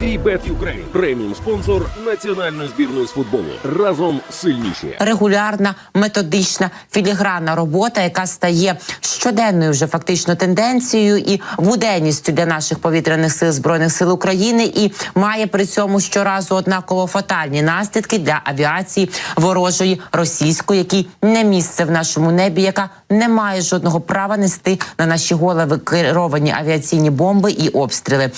Bet Ukraine – преміум-спонсор національної збірної з футболу. Разом сильніші. Регулярна, методична, філігранна робота, яка стає щоденною вже фактично тенденцією і буденністю для наших повітряних сил Збройних сил України і має при цьому щоразу однаково фатальні наслідки для авіації ворожої російської, якій не місце в нашому небі, яка не має жодного права нести на наші голови керовані авіаційні бомби і обстріли.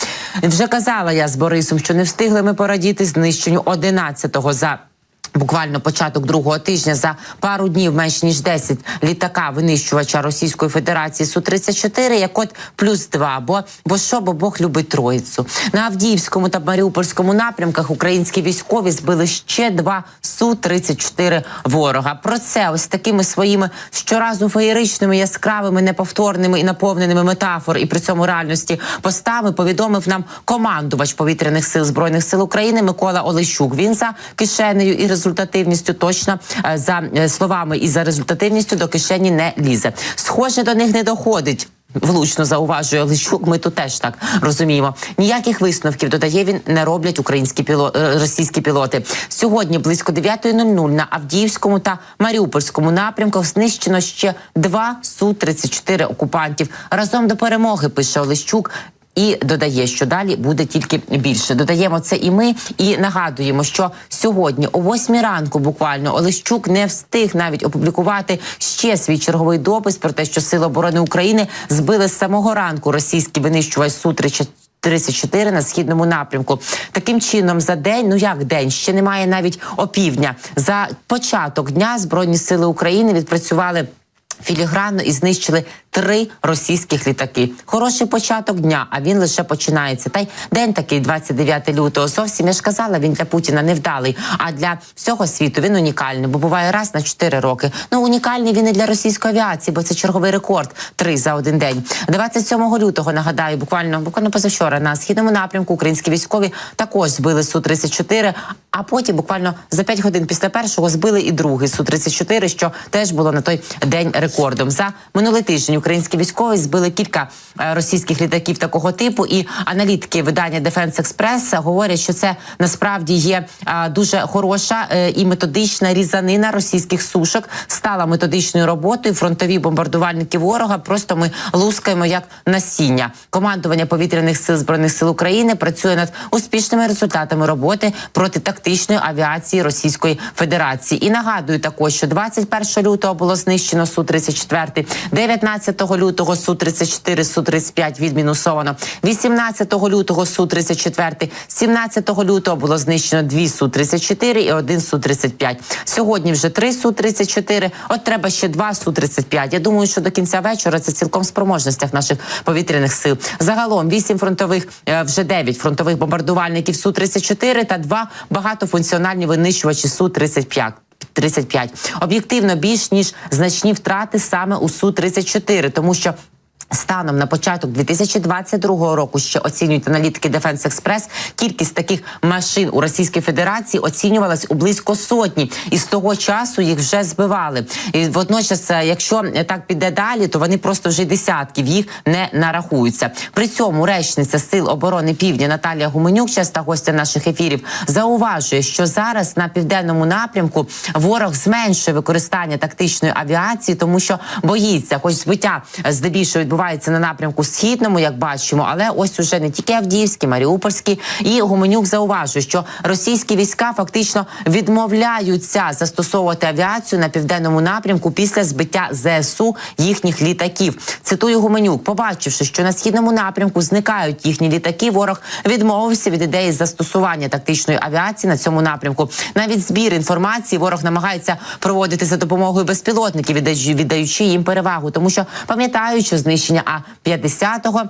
Вже казала я з Борисом, що не встигли ми порадіти знищенню 11-го за буквально початок другого тижня, за пару днів менш ніж 10 літака винищувача Російської Федерації Су-34, як от +2, бо Бог любить троїцю. На Авдіївському та Маріупольському напрямках українські військові збили ще 2 Су-34 ворога. Про це ось такими своїми щоразу феєричними, яскравими, неповторними і наповненими метафор і при цьому реальності постами повідомив нам командувач повітряних сил Збройних сил України Микола Олещук. Він за кишенею і результативністю точно, за словами і за результативністю до кишені не лізе. Схоже, до них не доходить. Влучно зауважує Олещук, ми тут теж так розуміємо. Ніяких висновків, додає він, не роблять російські пілоти. Сьогодні близько 9:00 на Авдіївському та Маріупольському напрямках знищено ще 2 Су-34 окупантів. Разом до перемоги, пише Олещук. І додає, що далі буде тільки більше. Додаємо це і ми, і нагадуємо, що сьогодні о 8 ранку буквально Олещук не встиг навіть опублікувати ще свій черговий допис про те, що Сили оборони України збили з самого ранку російський винищувач Су-34 на східному напрямку. Таким чином, за день, як день, ще немає навіть опівдня. За початок дня Збройні сили України відпрацювали філігранно і знищили 3 російських літаки. Хороший початок дня, а він лише починається. Та й день такий, 29 лютого, зовсім, я ж казала, він для Путіна невдалий, а для всього світу він унікальний, бо буває раз на 4 роки. Унікальний він і для російської авіації, бо це черговий рекорд – 3 за один день. 27 лютого, нагадаю, буквально позавчора на східному напрямку українські військові також збили Су-34, а потім буквально за 5 годин після першого збили і другий Су-34, що теж було на той день рекордом. За минулий тиждень українські військові збили кілька російських літаків такого типу, і аналітики видання Defense Express говорять, що це насправді є дуже хороша і методична різанина російських сушок, стала методичною роботою. Фронтові бомбардувальники ворога просто ми лускаємо як насіння. Командування повітряних сил Збройних сил України працює над успішними результатами роботи проти тактичної авіації Російської Федерації. І нагадую також, що 21 лютого було знищено Су-34, 19 лютого Су-34, Су-35 відмінусовано, 18 лютого Су-34, 17 лютого було знищено 2 Су-34 і 1 Су-35. Сьогодні вже 3 Су-34, от треба ще 2 Су-35. Я думаю, що до кінця вечора це цілком в спроможностях наших повітряних сил. Загалом 9 фронтових бомбардувальників Су-34 та 2 багатофункціональні винищувачі Су-35. Об'єктивно більш ніж значні втрати саме у Су-34, тому що станом на початок 2022 року, ще оцінюють аналітики Defense Express, кількість таких машин у Російській Федерації оцінювалась у близько 100. І з того часу їх вже збивали. І водночас, якщо так піде далі, то вони просто вже десятків їх не нарахуються. При цьому речниця Сил оборони Півдня Наталія Гуменюк, часта гостя наших ефірів, зауважує, що зараз на південному напрямку ворог зменшує використання тактичної авіації, тому що боїться, хоч збиття здебільшого відбувається на напрямку східному, як бачимо, але ось уже не тільки Авдіївський, Маріупольський. І Гуменюк зауважує, що російські війська фактично відмовляються застосовувати авіацію на південному напрямку після збиття ЗСУ їхніх літаків. Цитую Гуменюк: побачивши, що на східному напрямку зникають їхні літаки, ворог відмовився від ідеї застосування тактичної авіації на цьому напрямку. Навіть збір інформації ворог намагається проводити за допомогою безпілотників, віддаючи їм перевагу, тому що пам'ятають, що знищення А-50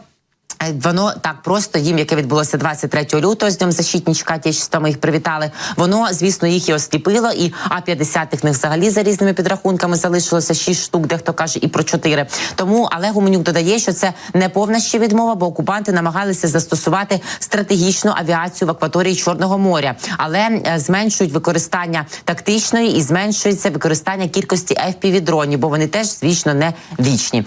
воно так просто їм, яке відбулося 23 лютого, з Днем защитничка Отечества, ми їх привітали, воно, звісно, їх і осліпило, і А-50 в них взагалі за різними підрахунками залишилося 6 штук, дехто каже і про 4. Тому, але Гуменюк додає, що це не повна ще відмова, бо окупанти намагалися застосувати стратегічну авіацію в акваторії Чорного моря, але зменшують використання тактичної і зменшується використання кількості FPV-дронів, бо вони теж, звісно, не вічні.